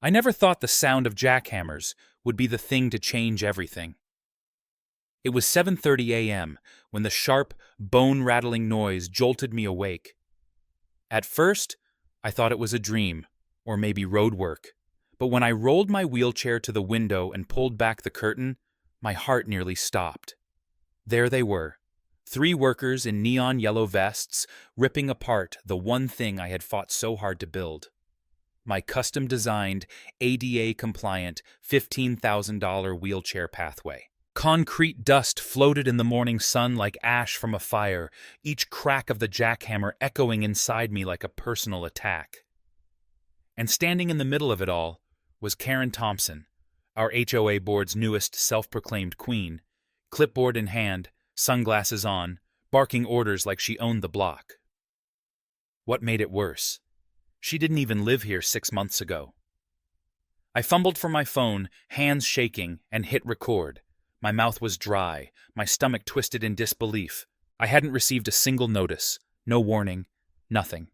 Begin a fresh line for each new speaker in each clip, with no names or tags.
I never thought the sound of jackhammers would be the thing to change everything. It was 7:30 a.m. when the sharp, bone-rattling noise jolted me awake. At first, I thought it was a dream, or maybe roadwork. But when I rolled my wheelchair to the window and pulled back the curtain, my heart nearly stopped. There they were, 3 workers in neon yellow vests, ripping apart the one thing I had fought so hard to build. My custom-designed, ADA-compliant, $15,000 wheelchair pathway. Concrete dust floated in the morning sun like ash from a fire, each crack of the jackhammer echoing inside me like a personal attack. And standing in the middle of it all was Karen Thompson, our HOA board's newest self-proclaimed queen, clipboard in hand, sunglasses on, barking orders like she owned the block. What made it worse? She didn't even live here 6 months ago. I fumbled for my phone, hands shaking, and hit record. My mouth was dry, my stomach twisted in disbelief. I hadn't received a single notice, no warning, nothing.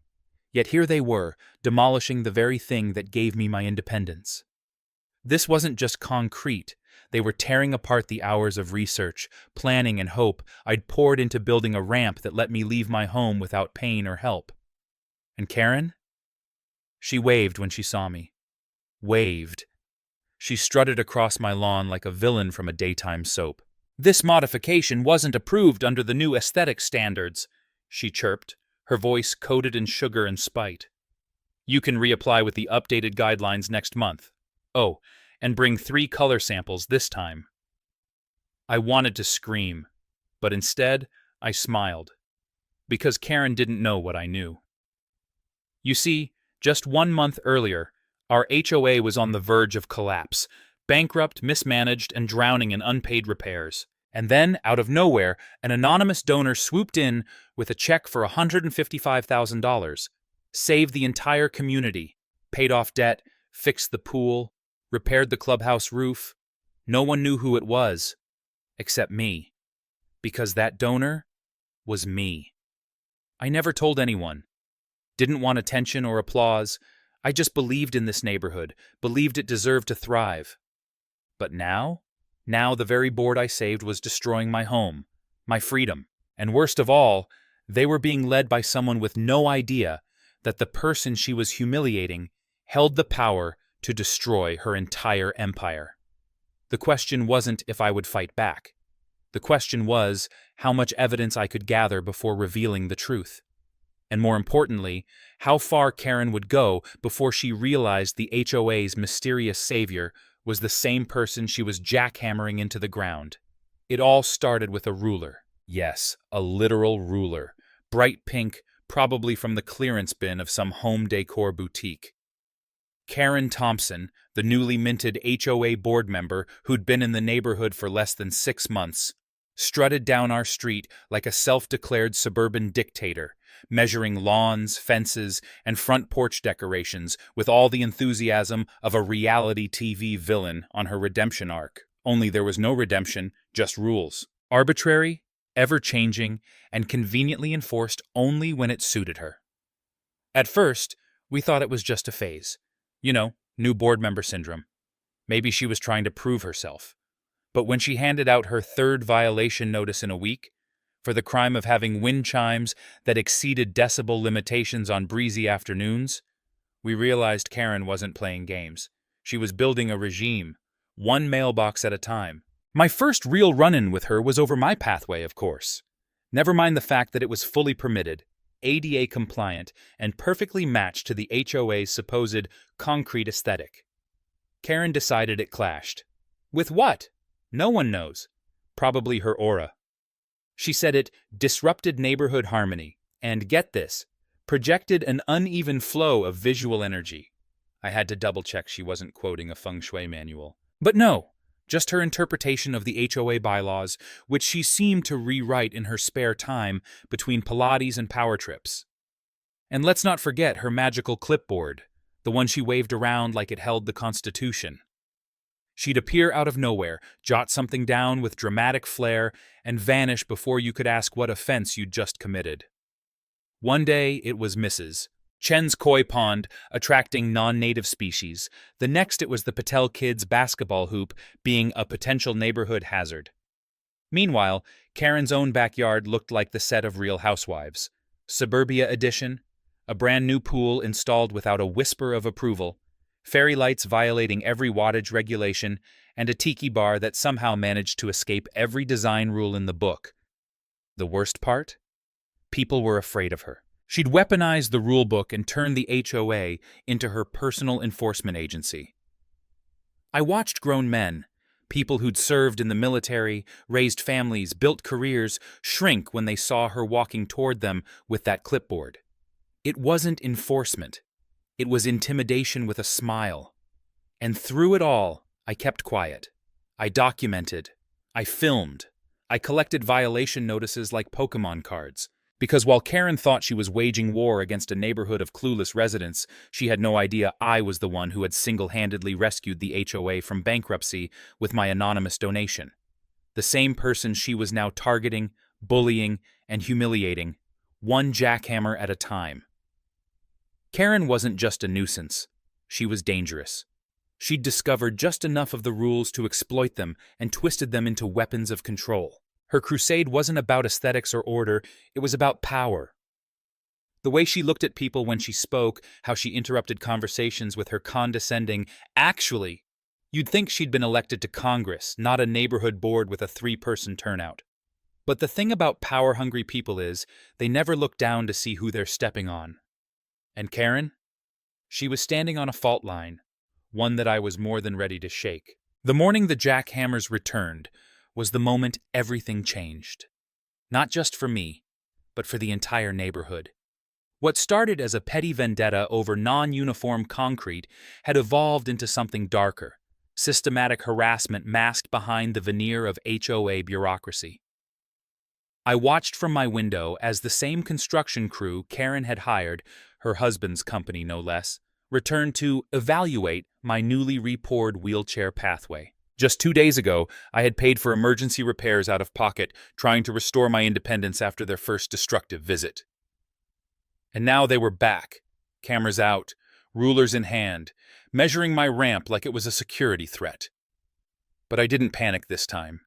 Yet here they were, demolishing the very thing that gave me my independence. This wasn't just concrete. They were tearing apart the hours of research, planning, and hope I'd poured into building a ramp that let me leave my home without pain or help. And Karen? She waved when she saw me. Waved. She strutted across my lawn like a villain from a daytime soap. "This modification wasn't approved under the new aesthetic standards," she chirped, her voice coated in sugar and spite. "You can reapply with the updated guidelines next month. Oh, and bring 3 color samples this time." I wanted to scream, but instead I smiled, because Karen didn't know what I knew. You see, just 1 month earlier, our HOA was on the verge of collapse, bankrupt, mismanaged, and drowning in unpaid repairs. And then, out of nowhere, an anonymous donor swooped in with a check for $155,000, saved the entire community, paid off debt, fixed the pool, repaired the clubhouse roof. No one knew who it was, except me, because that donor was me. I never told anyone. Didn't want attention or applause. I just believed in this neighborhood, believed it deserved to thrive. But now the very board I saved was destroying my home, my freedom. And worst of all, they were being led by someone with no idea that the person she was humiliating held the power to destroy her entire empire. The question wasn't if I would fight back. The question was how much evidence I could gather before revealing the truth. And more importantly, how far Karen would go before she realized the HOA's mysterious savior was the same person she was jackhammering into the ground. It all started with a ruler. Yes, a literal ruler. Bright pink, probably from the clearance bin of some home decor boutique. Karen Thompson, the newly minted HOA board member who'd been in the neighborhood for less than 6 months, strutted down our street like a self-declared suburban dictator, measuring lawns, fences, and front porch decorations with all the enthusiasm of a reality TV villain on her redemption arc. Only there was no redemption, just rules. Arbitrary, ever-changing, and conveniently enforced only when it suited her. At first, we thought it was just a phase. You know, new board member syndrome. Maybe she was trying to prove herself. But when she handed out her 3rd violation notice in a week, for the crime of having wind chimes that exceeded decibel limitations on breezy afternoons, we realized Karen wasn't playing games. She was building a regime, one mailbox at a time. My first real run-in with her was over my pathway, of course. Never mind the fact that it was fully permitted, ADA compliant, and perfectly matched to the HOA's supposed concrete aesthetic. Karen decided it clashed. With what? No one knows. Probably her aura. She said it disrupted neighborhood harmony, and get this, projected an uneven flow of visual energy. I had to double-check she wasn't quoting a feng shui manual. But no, just her interpretation of the HOA bylaws, which she seemed to rewrite in her spare time between Pilates and power trips. And let's not forget her magical clipboard, the one she waved around like it held the Constitution. She'd appear out of nowhere, jot something down with dramatic flair, and vanish before you could ask what offense you'd just committed. One day it was Mrs. Chen's koi pond attracting non-native species. The next it was the Patel kids' basketball hoop being a potential neighborhood hazard. Meanwhile, Karen's own backyard looked like the set of Real Housewives. Suburbia edition, a brand new pool installed without a whisper of approval, fairy lights violating every wattage regulation, and a tiki bar that somehow managed to escape every design rule in the book. The worst part? People were afraid of her. She'd weaponized the rulebook and turned the HOA into her personal enforcement agency. I watched grown men, people who'd served in the military, raised families, built careers, shrink when they saw her walking toward them with that clipboard. It wasn't enforcement. It was intimidation with a smile. And through it all, I kept quiet. I documented. I filmed. I collected violation notices like Pokemon cards. Because while Karen thought she was waging war against a neighborhood of clueless residents, she had no idea I was the one who had single-handedly rescued the HOA from bankruptcy with my anonymous donation. The same person she was now targeting, bullying, and humiliating, one jackhammer at a time. Karen wasn't just a nuisance. She was dangerous. She'd discovered just enough of the rules to exploit them and twisted them into weapons of control. Her crusade wasn't about aesthetics or order, it was about power. The way she looked at people when she spoke, how she interrupted conversations with her condescending, "Actually," you'd think she'd been elected to Congress, not a neighborhood board with a 3-person turnout. But the thing about power-hungry people is, they never look down to see who they're stepping on. And Karen? She was standing on a fault line, one that I was more than ready to shake. The morning the jackhammers returned was the moment everything changed. Not just for me, but for the entire neighborhood. What started as a petty vendetta over non-uniform concrete had evolved into something darker, systematic harassment masked behind the veneer of HOA bureaucracy. I watched from my window as the same construction crew Karen had hired, her husband's company no less, returned to evaluate my newly repoured wheelchair pathway. Just 2 days ago, I had paid for emergency repairs out of pocket, trying to restore my independence after their first destructive visit. And now they were back, cameras out, rulers in hand, measuring my ramp like it was a security threat. But I didn't panic this time.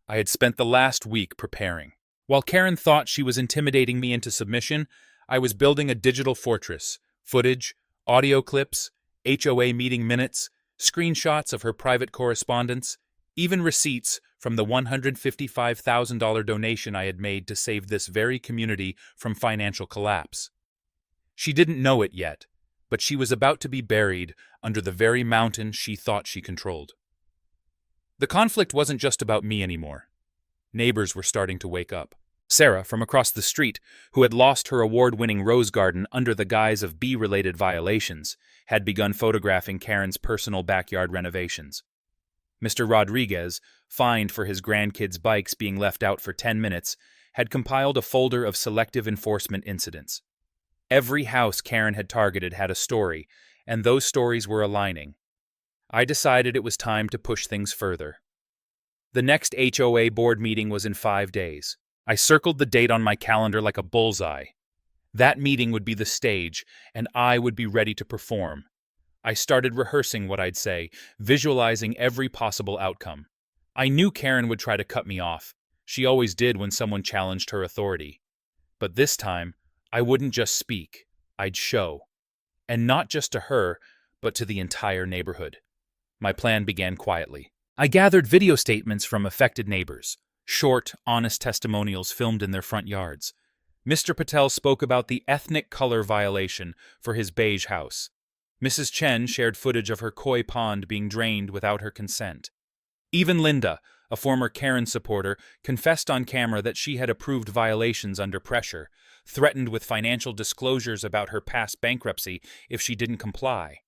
I had spent the last week preparing. While Karen thought she was intimidating me into submission, I was building a digital fortress, footage, audio clips, HOA meeting minutes, screenshots of her private correspondence, even receipts from the $155,000 donation I had made to save this very community from financial collapse. She didn't know it yet, but she was about to be buried under the very mountain she thought she controlled. The conflict wasn't just about me anymore. Neighbors were starting to wake up. Sarah, from across the street, who had lost her award-winning rose garden under the guise of bee-related violations, had begun photographing Karen's personal backyard renovations. Mr. Rodriguez, fined for his grandkids' bikes being left out for 10 minutes, had compiled a folder of selective enforcement incidents. Every house Karen had targeted had a story, and those stories were aligning. I decided it was time to push things further. The next HOA board meeting was in 5 days. I circled the date on my calendar like a bullseye. That meeting would be the stage, and I would be ready to perform. I started rehearsing what I'd say, visualizing every possible outcome. I knew Karen would try to cut me off. She always did when someone challenged her authority. But this time, I wouldn't just speak, I'd show. And not just to her, but to the entire neighborhood. My plan began quietly. I gathered video statements from affected neighbors. Short, honest testimonials filmed in their front yards. Mr. Patel spoke about the ethnic color violation for his beige house. Mrs. Chen shared footage of her koi pond being drained without her consent. Even Linda, a former Karen supporter, confessed on camera that she had approved violations under pressure, threatened with financial disclosures about her past bankruptcy if she didn't comply.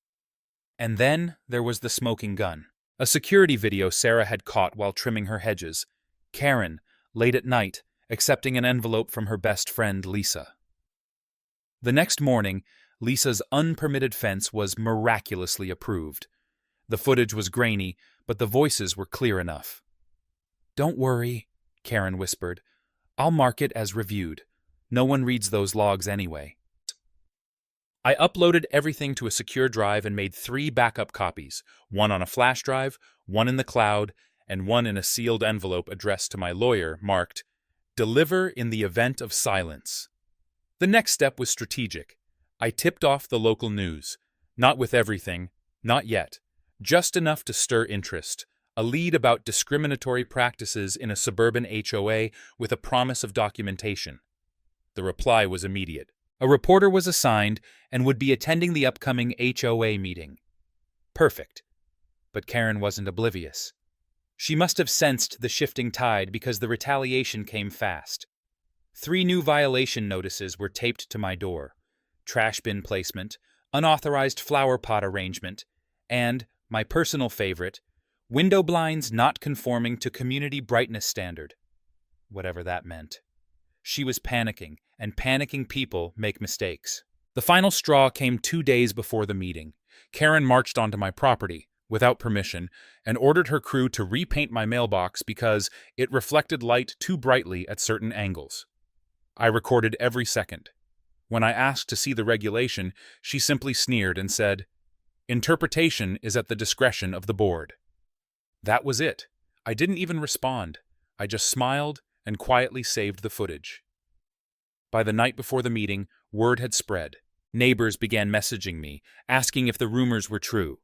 And then there was the smoking gun. A security video Sarah had caught while trimming her hedges. Karen, late at night, accepting an envelope from her best friend, Lisa. The next morning, Lisa's unpermitted fence was miraculously approved. The footage was grainy, but the voices were clear enough. "Don't worry," Karen whispered. "I'll mark it as reviewed. No one reads those logs anyway." I uploaded everything to a secure drive and made 3 backup copies, one on a flash drive, one in the cloud, and one in a sealed envelope addressed to my lawyer marked, "Deliver in the event of silence." The next step was strategic. I tipped off the local news. Not with everything, not yet. Just enough to stir interest. A lead about discriminatory practices in a suburban HOA with a promise of documentation. The reply was immediate. A reporter was assigned and would be attending the upcoming HOA meeting. Perfect. But Karen wasn't oblivious. She must have sensed the shifting tide because the retaliation came fast. 3 new violation notices were taped to my door: trash bin placement, unauthorized flower pot arrangement, and, my personal favorite, window blinds not conforming to community brightness standard. Whatever that meant. She was panicking, and panicking people make mistakes. The final straw came 2 days before the meeting. Karen marched onto my property, without permission, and ordered her crew to repaint my mailbox because it reflected light too brightly at certain angles. I recorded every second. When I asked to see the regulation, she simply sneered and said, "Interpretation is at the discretion of the board." That was it. I didn't even respond. I just smiled and quietly saved the footage. By the night before the meeting, word had spread. Neighbors began messaging me, asking if the rumors were true.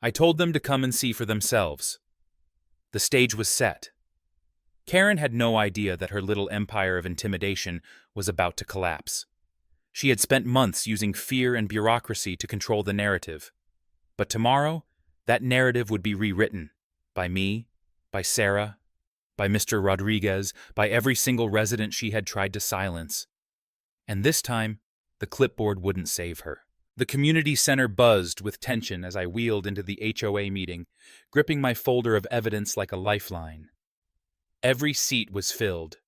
I told them to come and see for themselves. The stage was set. Karen had no idea that her little empire of intimidation was about to collapse. She had spent months using fear and bureaucracy to control the narrative. But tomorrow, that narrative would be rewritten. By me, by Sarah, by Mr. Rodriguez, by every single resident she had tried to silence. And this time, the clipboard wouldn't save her. The community center buzzed with tension as I wheeled into the HOA meeting, gripping my folder of evidence like a lifeline. Every seat was filled.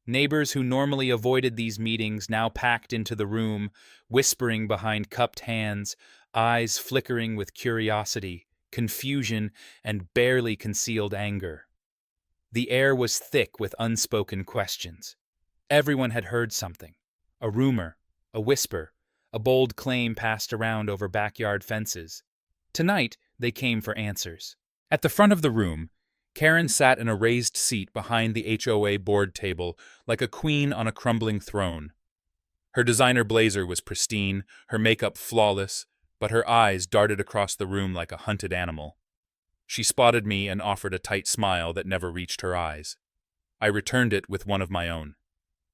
Neighbors who normally avoided these meetings now packed into the room, whispering behind cupped hands, eyes flickering with curiosity, confusion, and barely concealed anger. The air was thick with unspoken questions. Everyone had heard something. A rumor, a whisper, a bold claim passed around over backyard fences. Tonight, they came for answers. At the front of the room, Karen sat in a raised seat behind the HOA board table like a queen on a crumbling throne. Her designer blazer was pristine, her makeup flawless, but her eyes darted across the room like a hunted animal. She spotted me and offered a tight smile that never reached her eyes. I returned it with one of my own.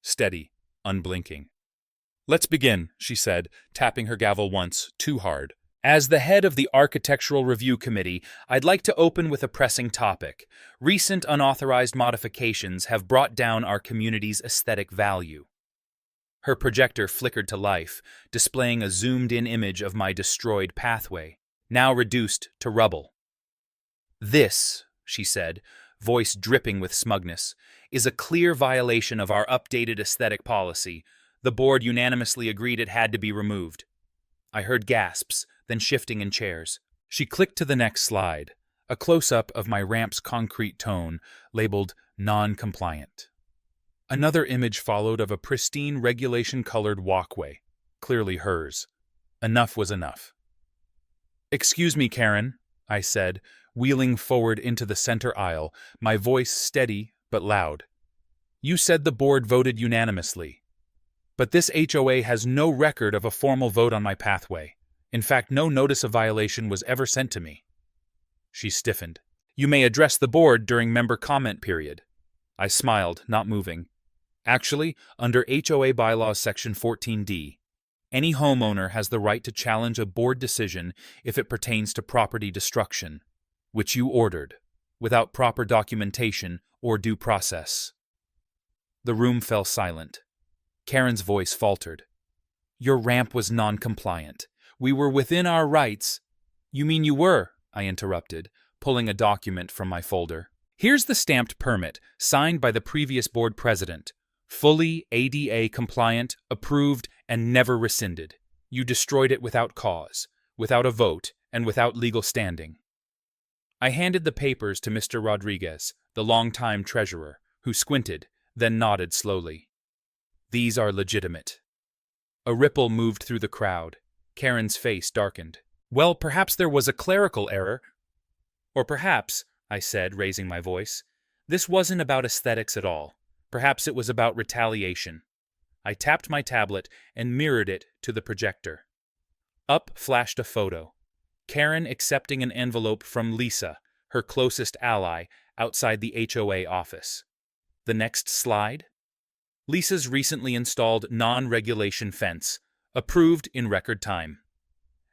Steady, unblinking. "Let's begin," she said, tapping her gavel once, too hard. "As the head of the Architectural Review Committee, I'd like to open with a pressing topic. Recent unauthorized modifications have brought down our community's aesthetic value." Her projector flickered to life, displaying a zoomed-in image of my destroyed pathway, now reduced to rubble. "This," she said, voice dripping with smugness, "is a clear violation of our updated aesthetic policy. The board unanimously agreed it had to be removed." I heard gasps, then shifting in chairs. She clicked to the next slide, a close-up of my ramp's concrete tone, labeled non-compliant. Another image followed of a pristine regulation-colored walkway, clearly hers. Enough was enough. "Excuse me, Karen," I said, wheeling forward into the center aisle, my voice steady but loud. "You said the board voted unanimously. But this HOA has no record of a formal vote on my pathway. In fact, no notice of violation was ever sent to me." She stiffened. "You may address the board during member comment period." I smiled, not moving. Actually, under HOA Bylaws Section 14D, any homeowner has the right to challenge a board decision if it pertains to property destruction, which you ordered, without proper documentation or due process. The room fell silent. Karen's voice faltered. "Your ramp was non-compliant. We were within our rights." "You mean you were?" I interrupted, pulling a document from my folder. "Here's the stamped permit, signed by the previous board president. Fully ADA compliant, approved, and never rescinded. You destroyed it without cause, without a vote, and without legal standing." I handed the papers to Mr. Rodriguez, the longtime treasurer, who squinted, then nodded slowly. "These are legitimate." A ripple moved through the crowd. Karen's face darkened. Well, perhaps there was a clerical error. Or perhaps, I said, raising my voice, this wasn't about aesthetics at all. Perhaps it was about retaliation. I tapped my tablet and mirrored it to the projector. Up flashed a photo. Karen accepting an envelope from Lisa, her closest ally, outside the HOA office. The next slide? Lisa's recently installed non-regulation fence, approved in record time.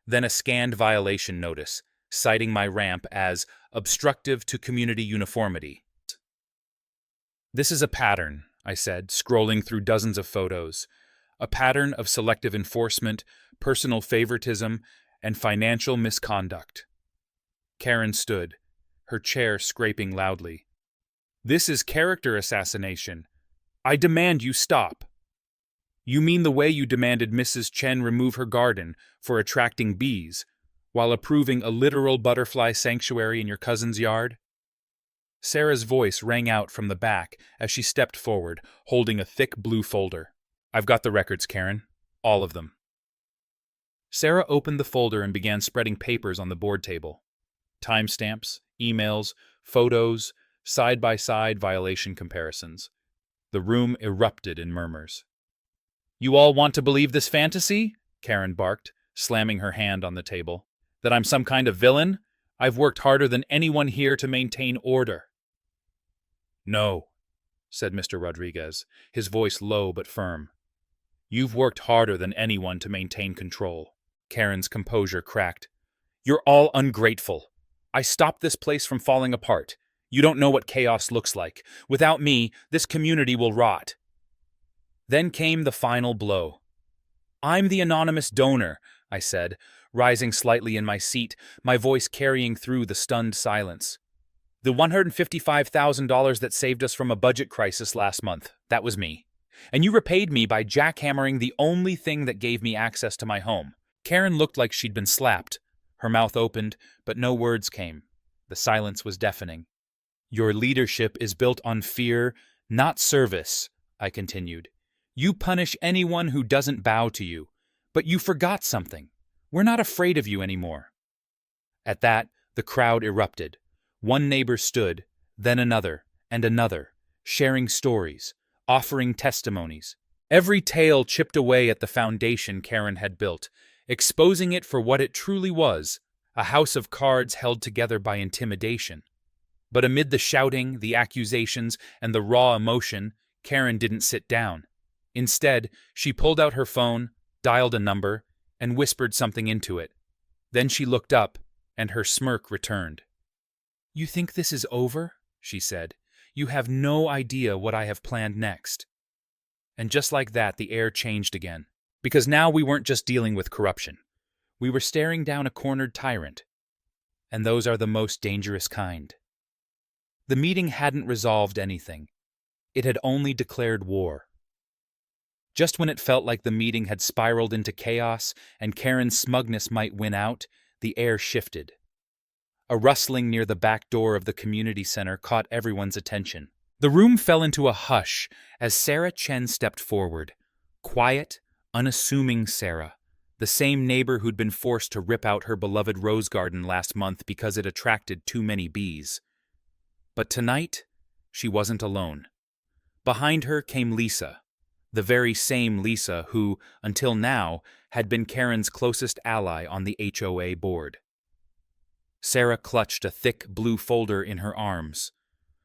Then a scanned violation notice, citing my ramp as obstructive to community uniformity. This is a pattern, I said, scrolling through dozens of photos. A pattern of selective enforcement, personal favoritism, and financial misconduct. Karen stood, her chair scraping loudly. This is character assassination. I demand you stop. You mean the way you demanded Mrs. Chen remove her garden for attracting bees, while approving a literal butterfly sanctuary in your cousin's yard? Sarah's voice rang out from the back as she stepped forward, holding a thick blue folder. I've got the records, Karen. All of them. Sarah opened the folder and began spreading papers on the board table. Timestamps, emails, photos, side-by-side violation comparisons. The room erupted in murmurs. You all want to believe this fantasy? Karen barked, slamming her hand on the table. That I'm some kind of villain? I've worked harder than anyone here to maintain order. No, said Mr. Rodriguez, his voice low but firm. You've worked harder than anyone to maintain control. Karen's composure cracked. You're all ungrateful. I stopped this place from falling apart. You don't know what chaos looks like. Without me, this community will rot. Then came the final blow. I'm the anonymous donor, I said, rising slightly in my seat, my voice carrying through the stunned silence. The $155,000 that saved us from a budget crisis last month, that was me. And you repaid me by jackhammering the only thing that gave me access to my home. Karen looked like she'd been slapped. Her mouth opened, but no words came. The silence was deafening. Your leadership is built on fear, not service, I continued. You punish anyone who doesn't bow to you. But you forgot something. We're not afraid of you anymore. At that, the crowd erupted. One neighbor stood, then another, and another, sharing stories, offering testimonies. Every tale chipped away at the foundation Karen had built, exposing it for what it truly was, a house of cards held together by intimidation. But amid the shouting, the accusations, and the raw emotion, Karen didn't sit down. Instead, she pulled out her phone, dialed a number, and whispered something into it. Then she looked up, and her smirk returned. You think this is over? She said. You have no idea what I have planned next. And just like that, the air changed again. Because now we weren't just dealing with corruption. We were staring down a cornered tyrant. And those are the most dangerous kind. The meeting hadn't resolved anything. It had only declared war. Just when it felt like the meeting had spiraled into chaos and Karen's smugness might win out, the air shifted. A rustling near the back door of the community center caught everyone's attention. The room fell into a hush as Sarah Chen stepped forward. Quiet, unassuming Sarah, the same neighbor who'd been forced to rip out her beloved rose garden last month because it attracted too many bees. But tonight, she wasn't alone. Behind her came Lisa, the very same Lisa who, until now, had been Karen's closest ally on the HOA board. Sarah clutched a thick blue folder in her arms.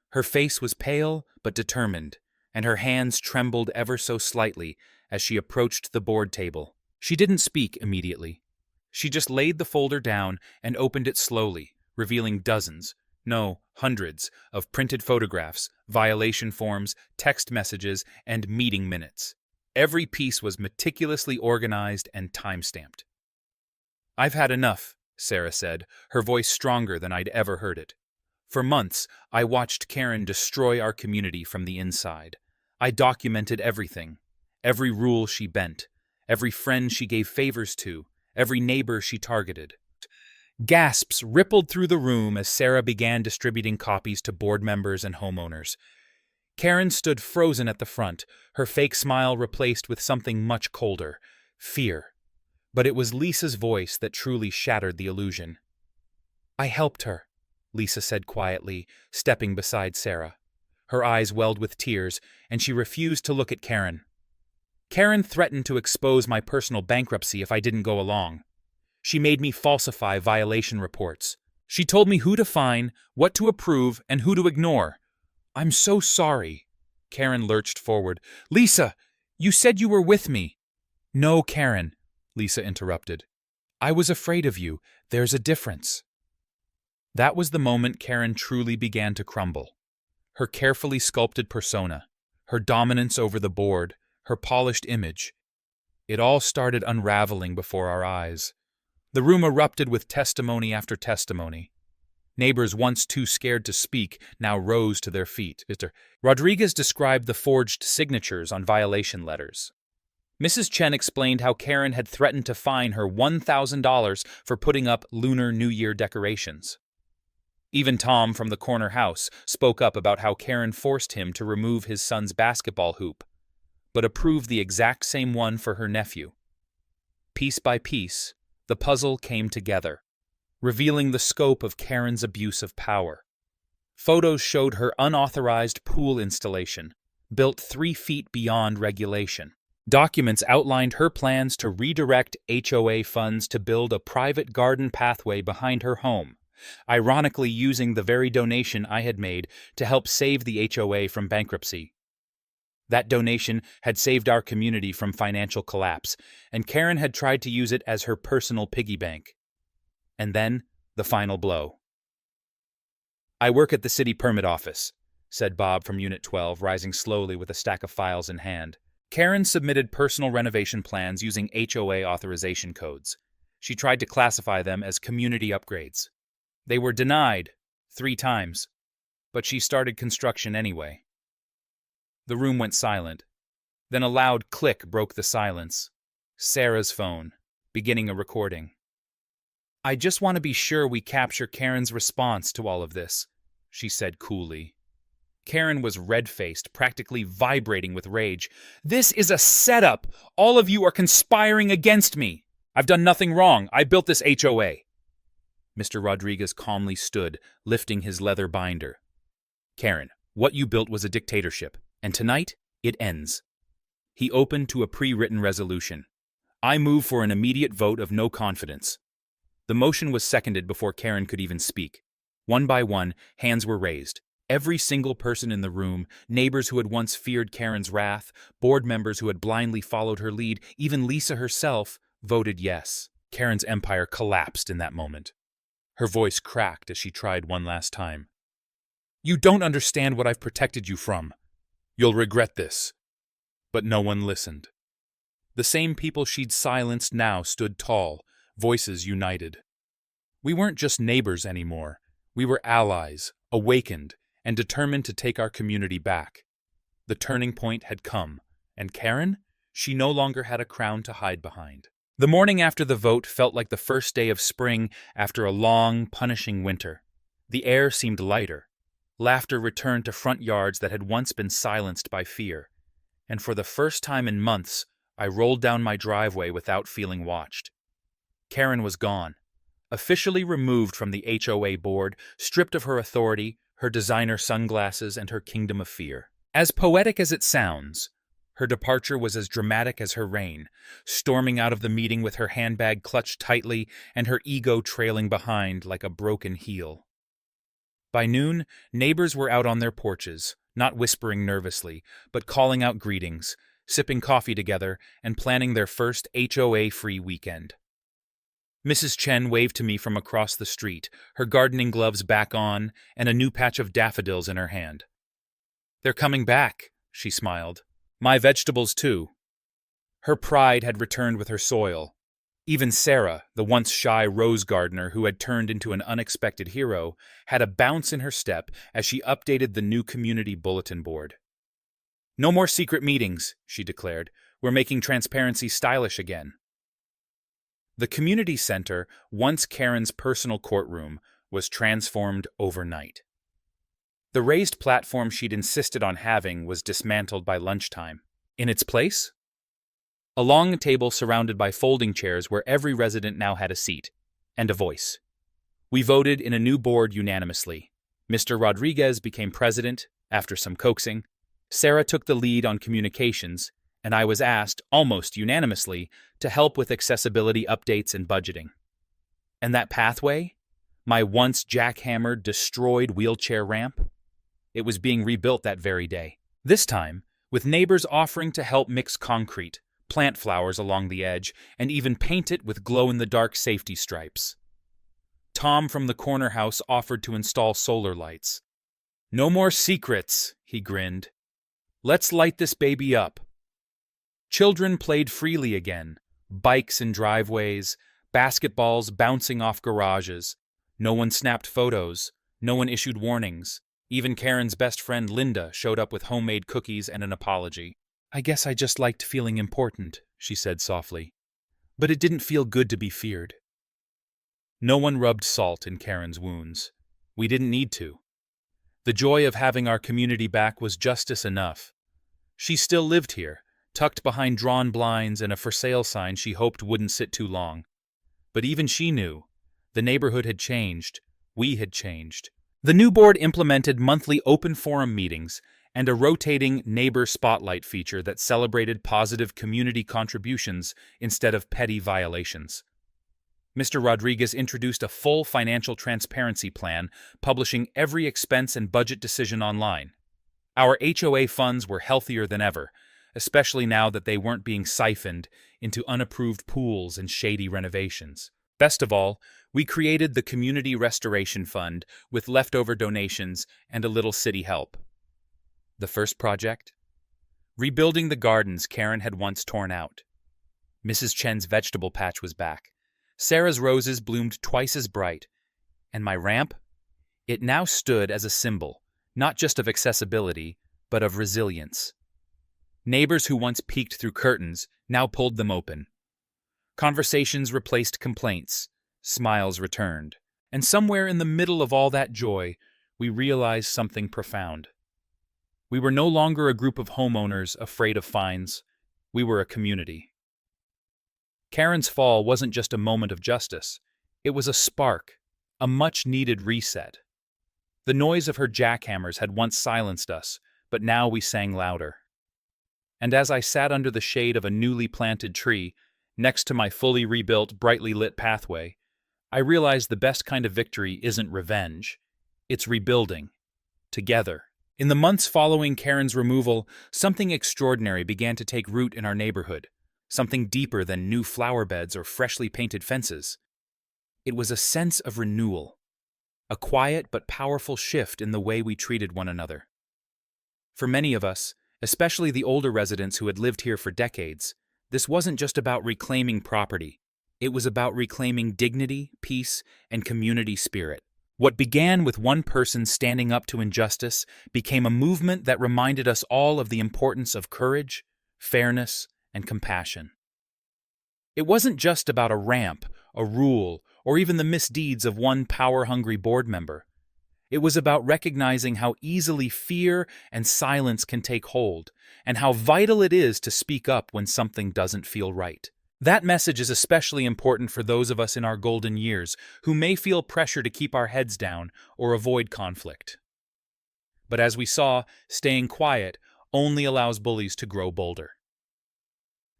Her face was pale but determined, and her hands trembled ever so slightly as she approached the board table. She didn't speak immediately. She just laid the folder down and opened it slowly, revealing dozens, no, hundreds, of printed photographs, violation forms, text messages, and meeting minutes. Every piece was meticulously organized and time-stamped. I've had enough, Sarah said, her voice stronger than I'd ever heard it. For months, I watched Karen destroy our community from the inside. I documented everything, every rule she bent, every friend she gave favors to, every neighbor she targeted. Gasps rippled through the room as Sarah began distributing copies to board members and homeowners. Karen stood frozen at the front, her fake smile replaced with something much colder, fear. But it was Lisa's voice that truly shattered the illusion. "I helped her," Lisa said quietly, stepping beside Sarah. Her eyes welled with tears, and she refused to look at Karen. "Karen threatened to expose my personal bankruptcy if I didn't go along. She made me falsify violation reports. She told me who to fine, what to approve, and who to ignore. I'm so sorry." Karen lurched forward. "Lisa, you said you were with me." "No, Karen," Lisa interrupted. "I was afraid of you. There's a difference." That was the moment Karen truly began to crumble. Her carefully sculpted persona, her dominance over the board, her polished image. It all started unraveling before our eyes. The room erupted with testimony after testimony. Neighbors once too scared to speak now rose to their feet. Mr. Rodriguez described the forged signatures on violation letters. Mrs. Chen explained how Karen had threatened to fine her $1,000 for putting up Lunar New Year decorations. Even Tom from the corner house spoke up about how Karen forced him to remove his son's basketball hoop, but approved the exact same one for her nephew. Piece by piece, the puzzle came together, revealing the scope of Karen's abuse of power. Photos showed her unauthorized pool installation, built 3 feet beyond regulation. Documents outlined her plans to redirect HOA funds to build a private garden pathway behind her home, ironically using the very donation I had made to help save the HOA from bankruptcy. That donation had saved our community from financial collapse, and Karen had tried to use it as her personal piggy bank. And then, the final blow. "I work at the city permit office," said Bob from Unit 12, rising slowly with a stack of files in hand. Karen submitted personal renovation plans using HOA authorization codes. She tried to classify them as community upgrades. They were denied 3 times, but she started construction anyway. The room went silent. Then a loud click broke the silence. Sarah's phone, beginning a recording. "I just want to be sure we capture Karen's response to all of this," she said coolly. Karen was red-faced, practically vibrating with rage. "This is a setup! All of you are conspiring against me! I've done nothing wrong. I built this HOA." Mr. Rodriguez calmly stood, lifting his leather binder. "Karen, what you built was a dictatorship, and tonight, it ends." He opened to a pre-written resolution. "I move for an immediate vote of no confidence." The motion was seconded before Karen could even speak. One by one, hands were raised. Every single person in the room, neighbors who had once feared Karen's wrath, board members who had blindly followed her lead, even Lisa herself, voted yes. Karen's empire collapsed in that moment. Her voice cracked as she tried one last time. "You don't understand what I've protected you from. You'll regret this." But no one listened. The same people she'd silenced now stood tall, voices united. We weren't just neighbors anymore. We were allies, awakened, and determined to take our community back. The turning point had come, and Karen? She no longer had a crown to hide behind. The morning after the vote felt like the first day of spring after a long, punishing winter. The air seemed lighter. Laughter returned to front yards that had once been silenced by fear. And for the first time in months, I rolled down my driveway without feeling watched. Karen was gone, officially removed from the HOA board, stripped of her authority, her designer sunglasses, and her kingdom of fear. As poetic as it sounds, her departure was as dramatic as her reign, storming out of the meeting with her handbag clutched tightly and her ego trailing behind like a broken heel. By noon, neighbors were out on their porches, not whispering nervously, but calling out greetings, sipping coffee together, and planning their first HOA-free weekend. Mrs. Chen waved to me from across the street, her gardening gloves back on and a new patch of daffodils in her hand. "They're coming back," she smiled. "My vegetables, too." Her pride had returned with her soil. Even Sarah, the once shy rose gardener who had turned into an unexpected hero, had a bounce in her step as she updated the new community bulletin board. "No more secret meetings," she declared. "We're making transparency stylish again." The community center, once Karen's personal courtroom, was transformed overnight. The raised platform she'd insisted on having was dismantled by lunchtime. In its place, A long table surrounded by folding chairs where every resident now had a seat and a voice. We voted in a new board unanimously. Mr. Rodriguez became president after some coaxing. Sarah took the lead on communications, and I was asked, almost unanimously, to help with accessibility updates and budgeting. And that pathway? My once jackhammered, destroyed wheelchair ramp? It was being rebuilt that very day. This time, with neighbors offering to help mix concrete, plant flowers along the edge, and even paint it with glow-in-the-dark safety stripes. Tom from the corner house offered to install solar lights. "No more secrets," he grinned. "Let's light this baby up." Children played freely again, bikes in driveways, basketballs bouncing off garages. No one snapped photos, no one issued warnings. Even Karen's best friend Linda showed up with homemade cookies and an apology. "I guess I just liked feeling important," she said softly. "But it didn't feel good to be feared." No one rubbed salt in Karen's wounds. We didn't need to. The joy of having our community back was justice enough. She still lived here, tucked behind drawn blinds and a for sale sign she hoped wouldn't sit too long. But even she knew. The neighborhood had changed. We had changed. The new board implemented monthly open forum meetings and a rotating neighbor spotlight feature that celebrated positive community contributions instead of petty violations. Mr. Rodriguez introduced a full financial transparency plan, publishing every expense and budget decision online. Our HOA funds were healthier than ever, especially now that they weren't being siphoned into unapproved pools and shady renovations. Best of all, we created the Community Restoration Fund with leftover donations and a little city help. The first project? Rebuilding the gardens Karen had once torn out. Mrs. Chen's vegetable patch was back. Sarah's roses bloomed twice as bright. And my ramp? It now stood as a symbol, not just of accessibility, but of resilience. Neighbors who once peeked through curtains now pulled them open. Conversations replaced complaints. Smiles returned. And somewhere in the middle of all that joy, we realized something profound. We were no longer a group of homeowners afraid of fines. We were a community. Karen's fall wasn't just a moment of justice. It was a spark, a much-needed reset. The noise of her jackhammers had once silenced us, but now we sang louder. And as I sat under the shade of a newly planted tree, next to my fully rebuilt, brightly lit pathway, I realized the best kind of victory isn't revenge. It's rebuilding. Together. In the months following Karen's removal, something extraordinary began to take root in our neighborhood. Something deeper than new flower beds or freshly painted fences. It was a sense of renewal. A quiet but powerful shift in the way we treated one another. For many of us, especially the older residents who had lived here for decades, this wasn't just about reclaiming property. It was about reclaiming dignity, peace, and community spirit. What began with one person standing up to injustice became a movement that reminded us all of the importance of courage, fairness, and compassion. It wasn't just about a ramp, a rule, or even the misdeeds of one power-hungry board member. It was about recognizing how easily fear and silence can take hold, and how vital it is to speak up when something doesn't feel right. That message is especially important for those of us in our golden years who may feel pressure to keep our heads down or avoid conflict. But as we saw, staying quiet only allows bullies to grow bolder.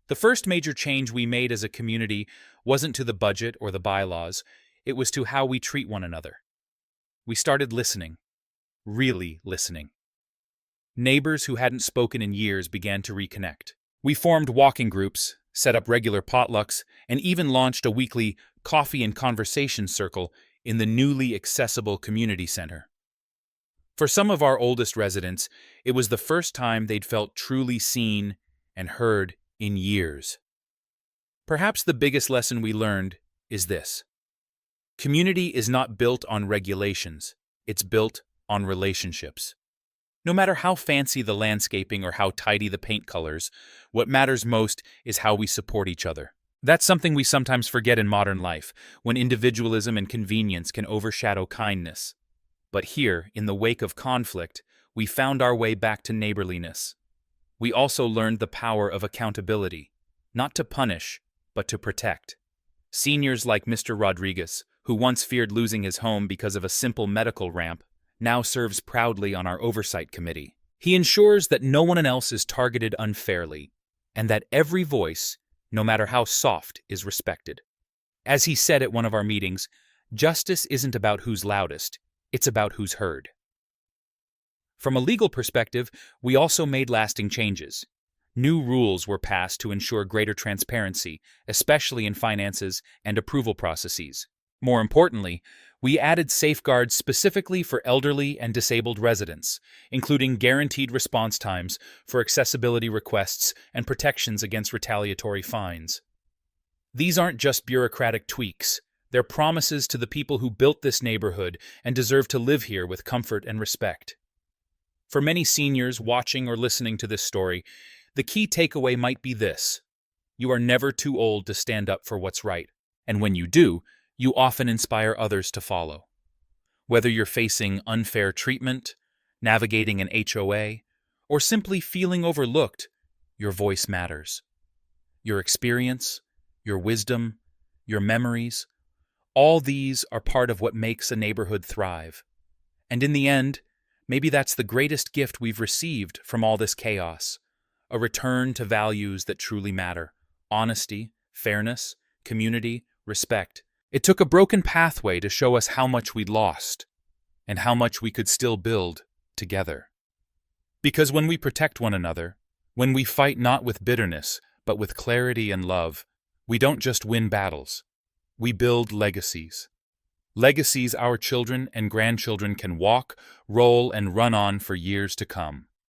The first major change we made as a community wasn't to the budget or the bylaws, it was to how we treat one another. We started listening. Really listening. Neighbors who hadn't spoken in years began to reconnect. We formed walking groups, set up regular potlucks, and even launched a weekly coffee and conversation circle in the newly accessible community center. For some of our oldest residents, it was the first time they'd felt truly seen and heard in years. Perhaps the biggest lesson we learned is this. Community is not built on regulations, it's built on relationships. No matter how fancy the landscaping or how tidy the paint colors, what matters most is how we support each other. That's something we sometimes forget in modern life, when individualism and convenience can overshadow kindness. But here, in the wake of conflict, we found our way back to neighborliness. We also learned the power of accountability. not to punish, but to protect. Seniors like Mr. Rodriguez, who once feared losing his home because of a simple medical ramp, now serves proudly on our oversight committee. He ensures that no one else is targeted unfairly, and that every voice, no matter how soft, is respected. As he said at one of our meetings, justice isn't about who's loudest, it's about who's heard. From a legal perspective, we also made lasting changes. New rules were passed to ensure greater transparency, especially in finances and approval processes. More importantly, we added safeguards specifically for elderly and disabled residents, including guaranteed response times for accessibility requests and protections against retaliatory fines. These aren't just bureaucratic tweaks, they're promises to the people who built this neighborhood and deserve to live here with comfort and respect. For many seniors watching or listening to this story, the key takeaway might be this: you are never too old to stand up for what's right, and when you do, you often inspire others to follow. Whether you're facing unfair treatment, navigating an HOA, or simply feeling overlooked, your voice matters. Your experience, your wisdom, your memories, all these are part of what makes a neighborhood thrive. And in the end, maybe that's the greatest gift we've received from all this chaos: a return to values that truly matter: honesty, fairness, community, respect. It took a broken pathway to show us how much we'd lost, and how much we could still build together. Because when we protect one another, when we fight not with bitterness, but with clarity and love, we don't just win battles, we build legacies. Legacies our children and grandchildren can walk, roll, and run on for years to come.